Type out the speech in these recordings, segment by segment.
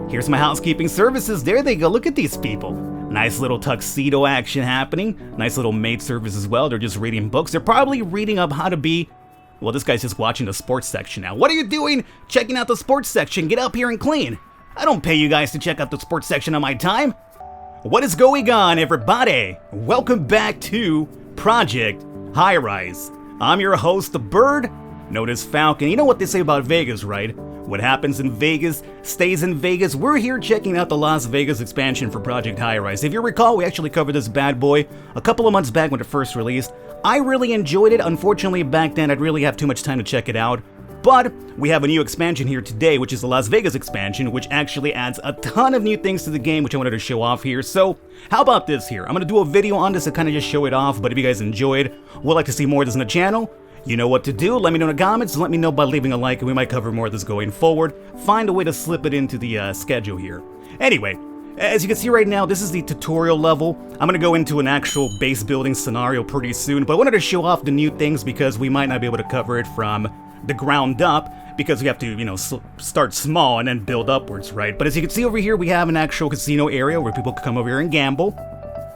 Here's my housekeeping services. There they go. Look at these people. Nice little tuxedo action happening. Nice little maid service as well. They're just reading books. They're probably reading up how to be... Well, this guy's just watching the sports section now. What are you doing checking out the sports section? Get up here and clean. I don't pay you guys to check out the sports section on my time. What is going on, everybody? Welcome back to Project Highrise. I'm your host, the bird, known as Falcon. You know what they say about Vegas, right? What happens in Vegas stays in Vegas. We're here checking out the Las Vegas expansion for Project Highrise. If you recall, we actually covered this bad boy a couple of months back when it first released. I really enjoyed it. Unfortunately, back then, I'd really have too much time to check it out. But we have a new expansion here today, which is the Las Vegas expansion, which actually adds a ton of new things to the game, which I wanted to show off here. So how about this here? I'm going to do a video on this to kind of just show it off, but if you guys enjoyed, would like to see more of this in the channel, you know what to do. Let me know in the comments. Let me know by leaving a like, and we might cover more of this going forward. Find a way to slip it into the schedule here. Anyway, as you can see right now, this is the tutorial level. I'm going to go into an actual base building scenario pretty soon, but I wanted to show off the new things because we might not be able to cover it from the ground up, because we have to, you know, start small and then build upwards, right? But as you can see over here, we have an actual casino area where people can come over here and gamble.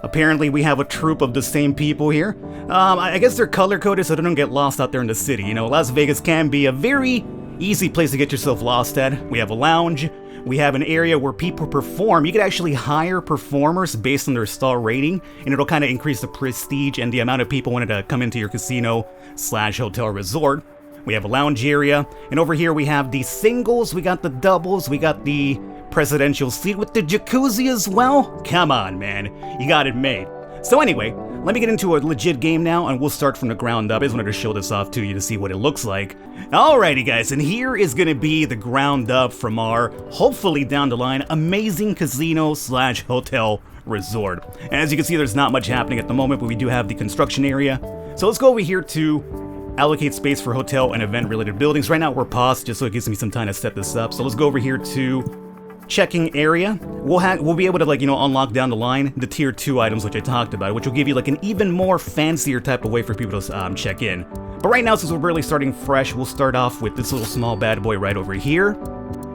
Apparently, we have a troop of the same people here. I guess they're color-coded so they don't get lost out there in the city. You know, Las Vegas can be a very easy place to get yourself lost at. We have a lounge. We have an area where people perform. You can actually hire performers based on their star rating, and it'll kind of increase the prestige and the amount of people wanting to come into your casino/hotel resort. We have a lounge area, and over here we have the singles, we got the doubles, we got the presidential suite with the jacuzzi as well. Come on, man, you got it made. So anyway, let me get into a legit game now, and we'll start from the ground up. I just wanted to show this off to you to see what it looks like. Alrighty guys, and here is gonna be the ground up from our, hopefully down the line, amazing casino/hotel resort. And as you can see, there's not much happening at the moment, but we do have the construction area. So let's go over here to allocate space for hotel and event related buildings. Right now we're paused just so it gives me some time to set this up. So let's go over here to checking area. We'll be able to, like, you know, unlock down the line the tier 2 items which I talked about, which will give you like an even more fancier type of way for people to check in. But right now, since we're really starting fresh, we'll start off with this little small bad boy right over here.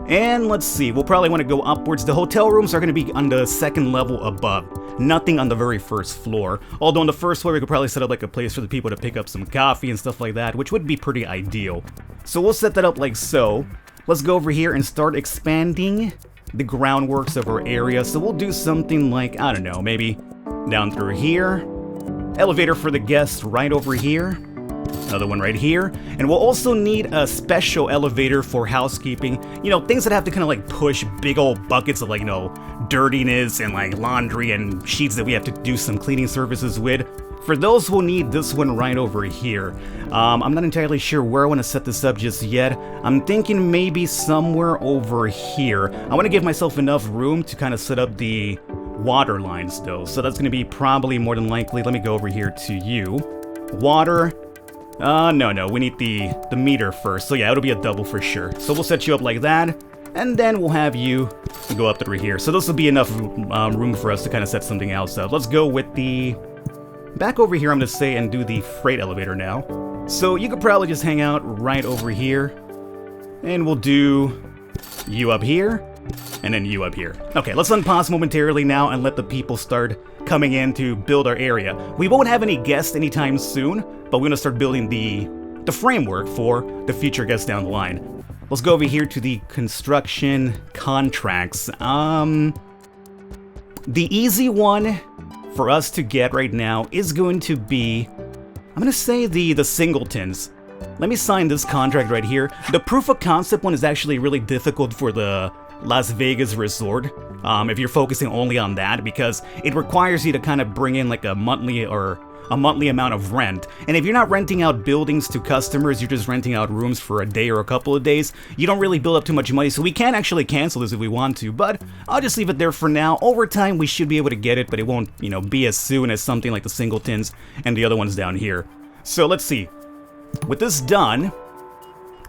And let's see, we'll probably want to go upwards. The hotel rooms are going to be on the second level above. Nothing on the very first floor. Although on the first floor, we could probably set up like a place for the people to pick up some coffee and stuff like that, which would be pretty ideal. So we'll set that up like so. Let's go over here and start expanding the groundworks of our area. So we'll do something like, I don't know, maybe down through here. Elevator for the guests right over here. Another one right here. And we'll also need a special elevator for housekeeping. You know, things that have to kind of like push big old buckets of, like, you know, dirtiness and like laundry and sheets that we have to do some cleaning services with. For those, we'll need this one right over here. I'm not entirely sure where I want to set this up just yet. I'm thinking maybe somewhere over here. I want to give myself enough room to kind of set up the water lines though. So that's going to be probably more than likely. Let me go over here to you. Water. No, we need the meter first. So yeah, it'll be a double for sure. So we'll set you up like that, and then we'll have you go up through here. So this will be enough room for us to kind of set something else up. Let's go with the... Back over here, I'm going to say, and do the freight elevator now. So you could probably just hang out right over here, and we'll do you up here, and then you up here. Okay, let's unpause momentarily now and let the people start coming in to build our area. We won't have any guests anytime soon, but we're gonna start building the framework for the future guests down the line. Let's go over here to the construction contracts. The easy one for us to get right now is going to be, I'm gonna say the singletons. Let me sign this contract right here. The proof of concept one is actually really difficult for the Las Vegas resort, if you're focusing only on that, because it requires you to kind of bring in like a monthly amount of rent. And if you're not renting out buildings to customers, you're just renting out rooms for a day or a couple of days, you don't really build up too much money. So we can actually cancel this if we want to, but I'll just leave it there for now. Over time, we should be able to get it, but it won't, you know, be as soon as something like the singletons and the other ones down here. So let's see. With this done,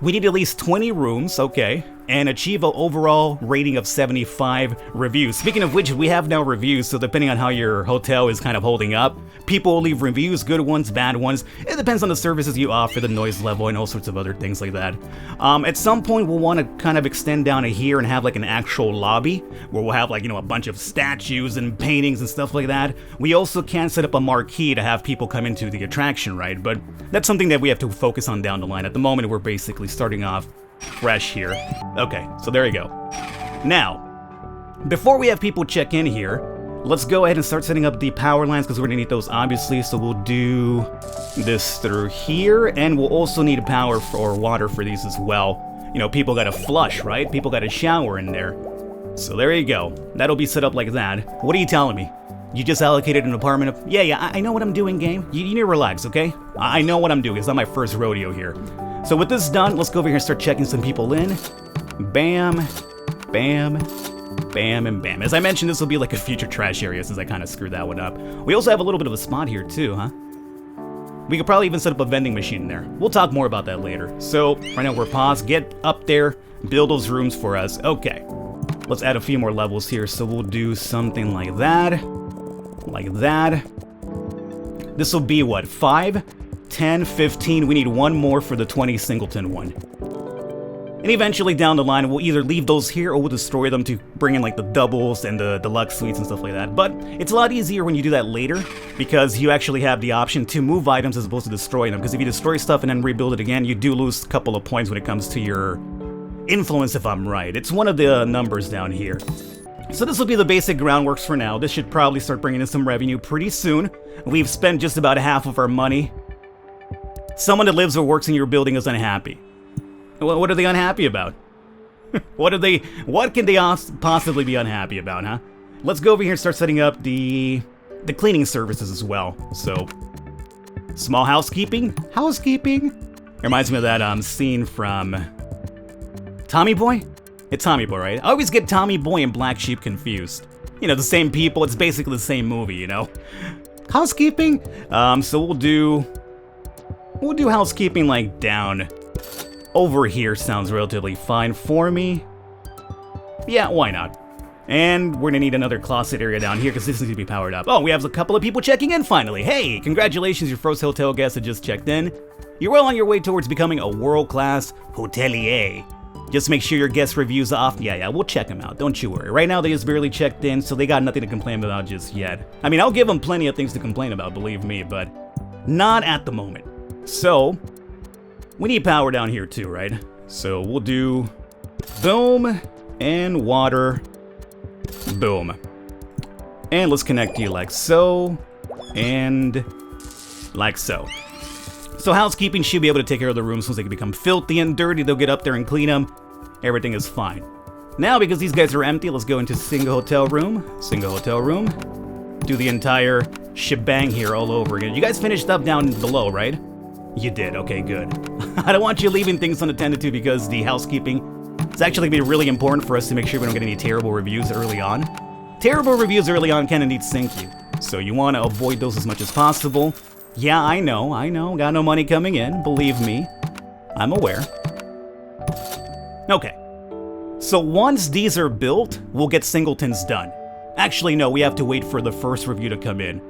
we need at least 20 rooms. Okay, and achieve an overall rating of 75 reviews. Speaking of which, we have now reviews, so depending on how your hotel is kind of holding up, people will leave reviews, good ones, bad ones. It depends on the services you offer, the noise level, and all sorts of other things like that. At some point, we'll want to kind of extend down to here and have like an actual lobby, where we'll have like, a bunch of statues and paintings and stuff like that. We also can set up a marquee to have people come into the attraction, right? But that's something that we have to focus on down the line. At the moment, we're basically starting off fresh here. Okay, so there you go. Now, before we have people check in here, let's go ahead and start setting up the power lines because we're gonna need those obviously. So we'll do this through here, and we'll also need power or water for these as well. People gotta flush, right? People gotta shower in there. So there you go. That'll be set up like that. What are you telling me? You just allocated an apartment of... Yeah, I know what I'm doing, game. You need to relax, okay? I know what I'm doing. It's not my first rodeo here. So with this done, let's go over here and start checking some people in. Bam, bam, bam, and bam. As I mentioned, this will be like a future trash area since I kind of screwed that one up. We also have a little bit of a spot here too, huh? We could probably even set up a vending machine in there. We'll talk more about that later. So right now we're paused. Get up there, build those rooms for us. Okay, let's add a few more levels here. So we'll do something like that. Like that. This will be what, 5, 10, 15. We need one more for the 20 singleton one. And eventually down the line, we'll either leave those here or we'll destroy them to bring in like the doubles and the deluxe suites and stuff like that. But it's a lot easier when you do that later because you actually have the option to move items as opposed to destroy them. Because if you destroy stuff and then rebuild it again, you do lose a couple of points when it comes to your influence, if I'm right. It's one of the numbers down here. So this will be the basic groundworks for now. This should probably start bringing in some revenue pretty soon. We've spent just about half of our money. Someone that lives or works in your building is unhappy. What are they unhappy about? What can they possibly be unhappy about, huh? Let's go over here and start setting up the cleaning services as well. So, small housekeeping? Housekeeping? It reminds me of that scene from Tommy Boy? It's Tommy Boy, right? I always get Tommy Boy and Black Sheep confused. The same people, it's basically the same movie, Housekeeping? So we'll do housekeeping like down over here. Sounds relatively fine for me. Yeah, why not? And we're gonna need another closet area down here because this needs to be powered up. Oh, we have a couple of people checking in finally. Hey, congratulations, your first hotel guest that just checked in. You're well on your way towards becoming a world-class hotelier. Just make sure your guest reviews off. Yeah, we'll check them out. Don't you worry. Right now, they just barely checked in, so they got nothing to complain about just yet. I mean, I'll give them plenty of things to complain about, believe me, but not at the moment. So, we need power down here too, right? So we'll do boom and water, boom. And let's connect you like so, and like so. So housekeeping should be able to take care of the rooms once they can become filthy and dirty. They'll get up there and clean them. Everything is fine. Now, because these guys are empty, let's go into single hotel room. Do the entire shebang here all over again. You guys finished up down below, right? You did. Okay, good. I don't want you leaving things unattended to because the housekeeping is actually going to be really important for us to make sure we don't get any terrible reviews early on. Terrible reviews early on can indeed sink you. So you want to avoid those as much as possible. Yeah, I know. Got no money coming in. Believe me. I'm aware. Okay. So once these are built, we'll get singletons done. Actually, no, we have to wait for the first review to come in.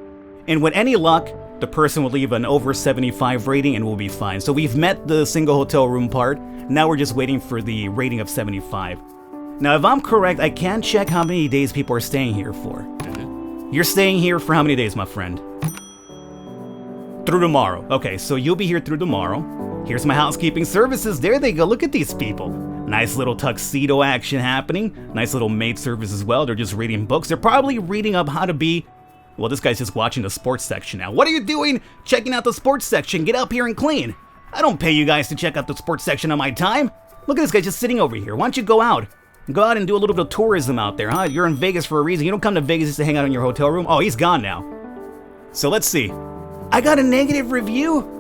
And with any luck, the person will leave an over 75 rating and we'll be fine. So we've met the single hotel room part. Now we're just waiting for the rating of 75. Now, if I'm correct, I can check how many days people are staying here for. You're staying here for how many days, my friend? Through tomorrow. Okay, so you'll be here through tomorrow. Here's my housekeeping services. There they go. Look at these people. Nice little tuxedo action happening. Nice little maid service as well. They're just reading books. They're probably reading up how to be... Well, this guy's just watching the sports section now. What are you doing? Checking out the sports section. Get up here and clean. I don't pay you guys to check out the sports section on my time. Look at this guy just sitting over here. Why don't you go out? Go out and do a little bit of tourism out there, huh? You're in Vegas for a reason. You don't come to Vegas just to hang out in your hotel room. Oh, he's gone now. So let's see. I got a negative review?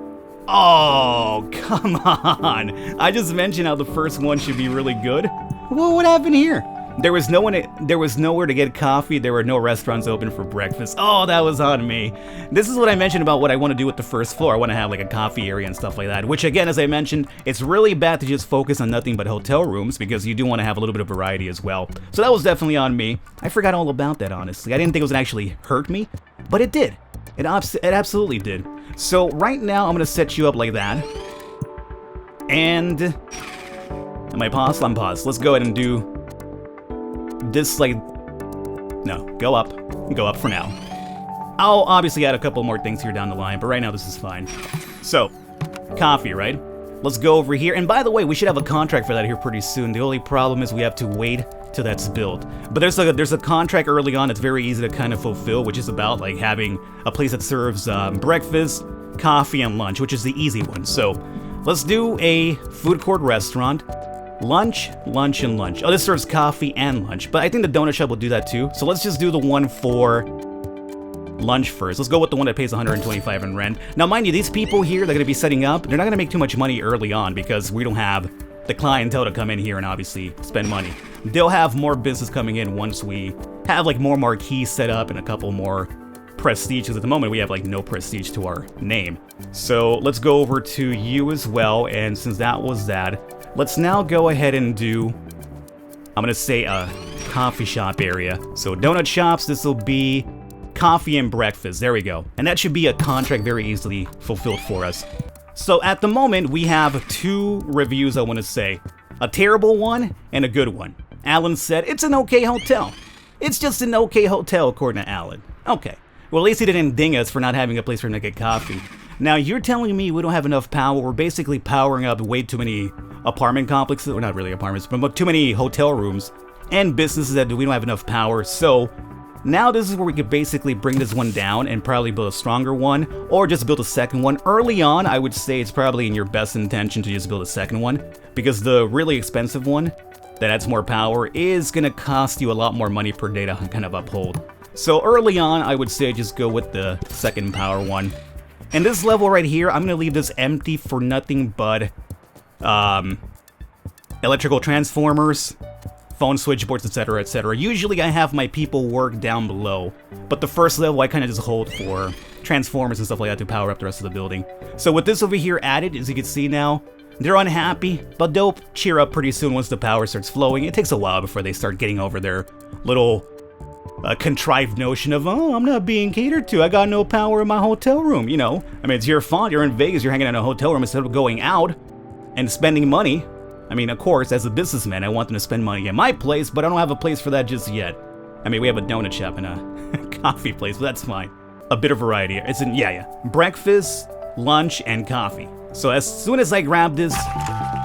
Oh, come on. I just mentioned how the first one should be really good. Well, what happened here? There was nowhere to get coffee. There were no restaurants open for breakfast. Oh, that was on me. This is what I mentioned about what I want to do with the first floor. I want to have like a coffee area and stuff like that, which again, as I mentioned, it's really bad to just focus on nothing but hotel rooms because you do want to have a little bit of variety as well. So that was definitely on me. I forgot all about that, honestly. I didn't think it was gonna actually hurt me, but it did. It absolutely did. So right now, I'm gonna set you up like that. And am I paused? I'm paused. Let's go ahead and do this, like, no, go up for now. I'll obviously add a couple more things here down the line, but right now this is fine. So, coffee, right? Let's go over here, and by the way, we should have a contract for that here pretty soon. The only problem is we have to wait till that's built. But there's a contract early on that's very easy to kind of fulfill, which is about like having a place that serves breakfast, coffee, and lunch, which is the easy one. So, let's do a food court restaurant. Lunch, lunch, and lunch. Oh, this serves coffee and lunch, but I think the donut shop will do that too. So let's just do the one for lunch first. Let's go with the one that pays $125 in rent. Now, mind you, these people here that are going to be setting up, they're not going to make too much money early on because we don't have the clientele to come in here and obviously spend money. They'll have more business coming in once we have like more marquees set up and a couple more prestige, because at the moment we have like no prestige to our name. So let's go over to you as well, and since that was that, let's now go ahead and do, I'm gonna say a coffee shop area. So donut shops, this will be coffee and breakfast, there we go. And that should be a contract very easily fulfilled for us. So at the moment, we have two reviews I wanna say. A terrible one and a good one. Alan said, it's an okay hotel. It's just an okay hotel, according to Alan. Okay. Well, at least he didn't ding us for not having a place for him to get coffee. Now, you're telling me we don't have enough power. We're basically powering up way too many apartment complexes, or not really apartments, but too many hotel rooms and businesses that we don't have enough power. So now this is where we could basically bring this one down and probably build a stronger one, or just build a second one. Early on, I would say it's probably in your best intention to just build a second one, because the really expensive one that adds more power is going to cost you a lot more money per day to kind of uphold. So early on, I would say just go with the second power one. And this level right here, I'm going to leave this empty for nothing but electrical transformers, phone switchboards, etc., etc. Usually I have my people work down below, but the first level I kind of just hold for transformers and stuff like that to power up the rest of the building. So with this over here added, as you can see now, they're unhappy, but they'll cheer up pretty soon once the power starts flowing. It takes a while before they start getting over their little contrived notion of, oh, I'm not being catered to, I got no power in my hotel room, you know. I mean, it's your fault, you're in Vegas, you're hanging out in a hotel room instead of going out and spending money. I mean, of course, as a businessman, I want them to spend money at my place, but I don't have a place for that just yet. I mean, we have a donut shop and a coffee place, but that's fine. A bit of variety. It's in, breakfast, lunch, and coffee. So as soon as I grab this,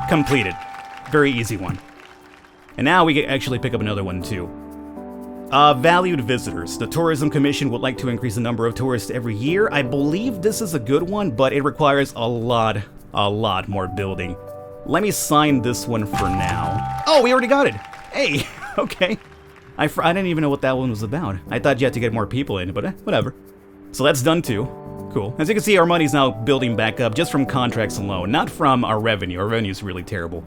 completed. Very easy one. And now we can actually pick up another one too. Valued visitors. The Tourism Commission would like to increase the number of tourists every year. I believe this is a good one, but it requires a lot more building. Let me sign this one for now. Oh, we already got it. Hey, okay. I didn't even know what that one was about. I thought you had to get more people in, but whatever. So that's done too. Cool. As you can see, our money's now building back up just from contracts alone, not from our revenue. Our revenue is really terrible.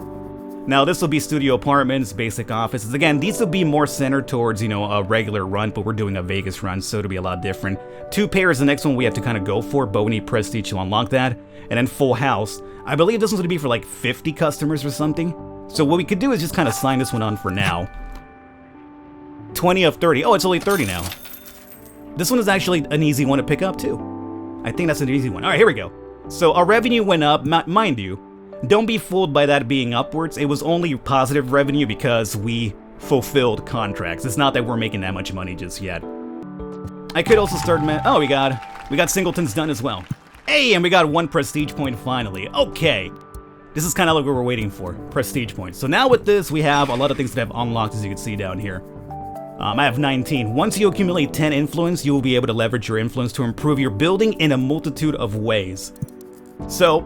Now, this will be studio apartments, basic offices. Again, these will be more centered towards, you know, a regular run, but we're doing a Vegas run, so it'll be a lot different. 2 pairs, the next one we have to kind of go for, but we need prestige to unlock that. And then full house. I believe this one's going to be for like 50 customers or something. So what we could do is just kind of sign this one on for now. 20 of 30. Oh, it's only 30 now. This one is actually an easy one to pick up too. I think that's an easy one. All right, here we go. So our revenue went up, mind you. Don't be fooled by that being upwards. It was only positive revenue because we fulfilled contracts. It's not that we're making that much money just yet. I could also start... Oh, we got singletons done as well. Hey, and we got 1 prestige point finally. Okay. This is kind of like what we're waiting for. Prestige points. So now with this, we have a lot of things that have unlocked, as you can see down here. I have 19. Once you accumulate 10 influence, you will be able to leverage your influence to improve your building in a multitude of ways. So...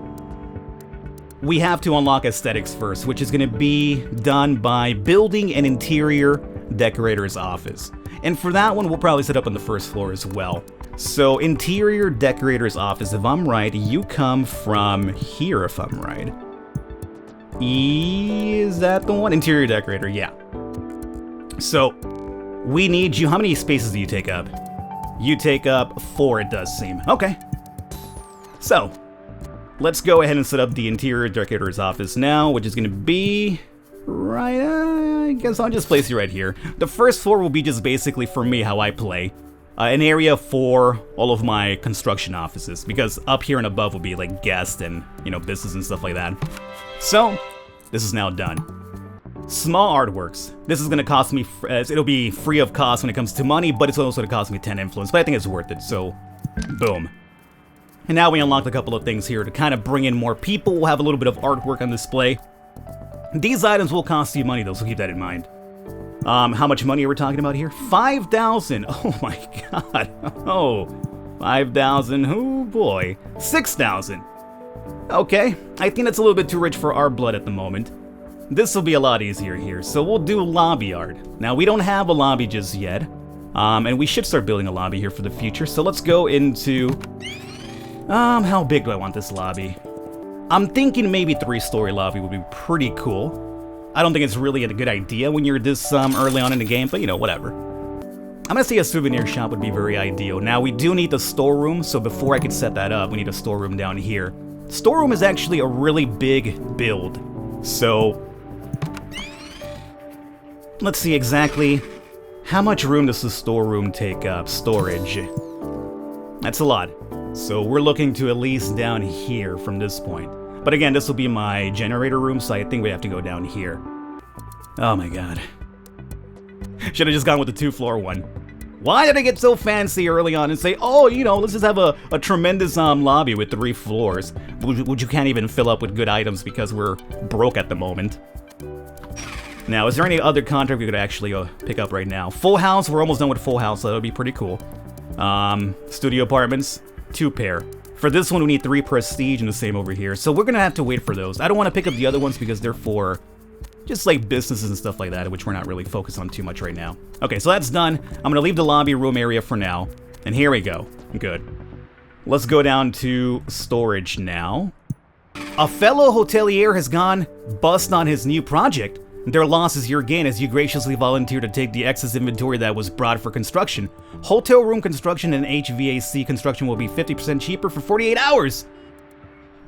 we have to unlock aesthetics first, which is going to be done by building an interior decorator's office. And for that one, we'll probably set up on the first floor as well. So interior decorator's office, if I'm right, you come from here if I'm right. Is that the one? Interior decorator, yeah. So, we need you. How many spaces do you take up? You take up 4, it does seem. Okay. So, let's go ahead and set up the interior decorator's office now, which is going to be right, I guess I'll just place you right here. The first floor will be just basically for me how I play. An area for all of my construction offices, because up here and above will be like guest and, you know, business and stuff like that. So, this is now done. Small artworks. This is going to cost me, it'll be free of cost when it comes to money, but it's also going to cost me 10 influence, but I think it's worth it, so boom. And now we unlocked a couple of things here to kind of bring in more people. We'll have a little bit of artwork on display. These items will cost you money though, so keep that in mind. How much money are we talking about here? 5,000. Oh my god. Oh, 5,000. Oh boy. 6,000. Okay, I think that's a little bit too rich for our blood at the moment. This will be a lot easier here, so we'll do lobby art. Now, we don't have a lobby just yet, and we should start building a lobby here for the future, so let's go into... how big do I want this lobby? I'm thinking maybe 3-story lobby would be pretty cool. I don't think it's really a good idea when you're this early on in the game, but you know, whatever. I'm gonna say a souvenir shop would be very ideal. Now, we do need the storeroom, so before I could set that up, we need a storeroom down here. Storeroom is actually a really big build, so... let's see exactly how much room does the storeroom take up. Storage. That's a lot. So we're looking to at least down here from this point. But again, this will be my generator room, so I think we have to go down here. Oh my god. Should have just gone with the 2-floor one. Why did I get so fancy early on and say, oh, you know, let's just have a tremendous lobby with 3 floors, which you can't even fill up with good items because we're broke at the moment. Now, is there any other contract we could actually pick up right now? Full House, we're almost done with Full House, so that would be pretty cool. Studio apartments, 2 pair. For this one, we need 3 prestige and the same over here. So we're gonna have to wait for those. I don't want to pick up the other ones because they're for just like businesses and stuff like that, which we're not really focused on too much right now. Okay, so that's done. I'm gonna leave the lobby room area for now. And here we go. Good. Let's go down to storage now. A fellow hotelier has gone bust on his new project. Their loss is your gain as you graciously volunteer to take the excess inventory that was brought for construction. Hotel room construction and HVAC construction will be 50% cheaper for 48 hours!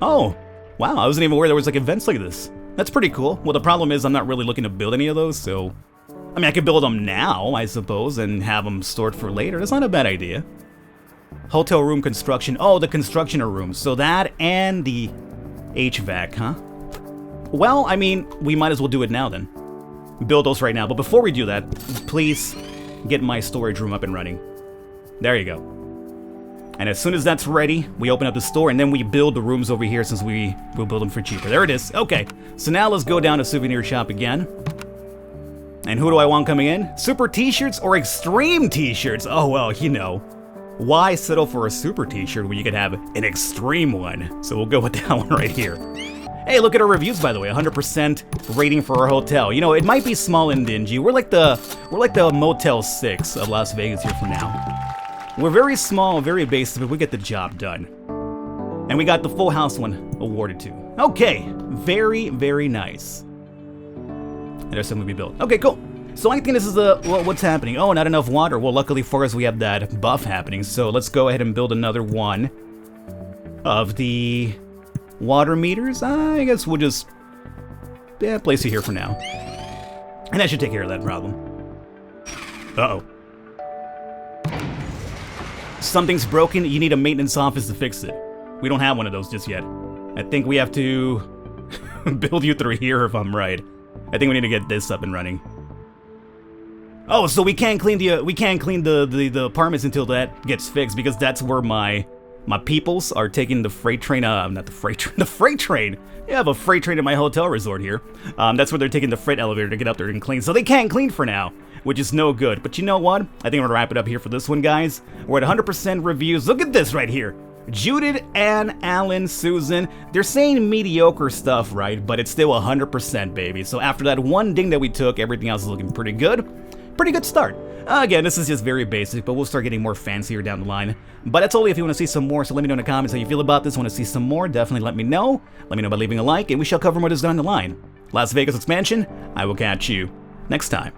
Oh, wow, I wasn't even aware there was like events like this. That's pretty cool. Well, the problem is I'm not really looking to build any of those, so... I mean, I could build them now, I suppose, and have them stored for later. That's not a bad idea. Hotel room construction. Oh, the construction room. So that and the HVAC, huh? Well, I mean, we might as well do it now then. Build those right now. But before we do that, please get my storage room up and running. There you go. And as soon as that's ready, we open up the store and then we build the rooms over here since we'll build them for cheaper. There it is. Okay, so now let's go down to souvenir shop again. And who do I want coming in? Super t-shirts or extreme t-shirts? Oh, well, you know. Why settle for a super t-shirt when you could have an extreme one? So we'll go with that one right here. Hey, look at our reviews, by the way. 100% rating for our hotel. You know, it might be small and dingy. We're like the Motel 6 of Las Vegas here for now. We're very small, very basic, but we get the job done. And we got the Full House one awarded too. Okay, very, very nice. And there's something to be built. Okay, cool. So I think this is what's happening. Oh, not enough water. Well, luckily for us, we have that buff happening. So let's go ahead and build another one of the water meters. I guess we'll just place it here for now. And that should take care of that problem. Uh-oh. Something's broken. You need a maintenance office to fix it. We don't have one of those just yet. I think we have to build you through here if I'm right. I think we need to get this up and running. Oh, so we can't clean the apartments until that gets fixed because that's where my peoples are taking the freight train. Not the freight train. The freight train. Yeah, I have a freight train at my hotel resort here. That's where they're taking the freight elevator to get up there and clean. So they can't clean for now, which is no good. But you know what? I think I'm gonna wrap it up here for this one, guys. We're at 100% reviews. Look at this right here. Judith, Ann, Alan, Susan. They're saying mediocre stuff, right? But it's still 100%, baby. So after that one ding that we took, everything else is looking pretty good. Pretty good start. Again, this is just very basic, but we'll start getting more fancier down the line. But that's only if you want to see some more, so let me know in the comments how you feel about this. Want to see some more? Definitely let me know. Let me know by leaving a like, and we shall cover more of this down the line. Las Vegas expansion, I will catch you next time.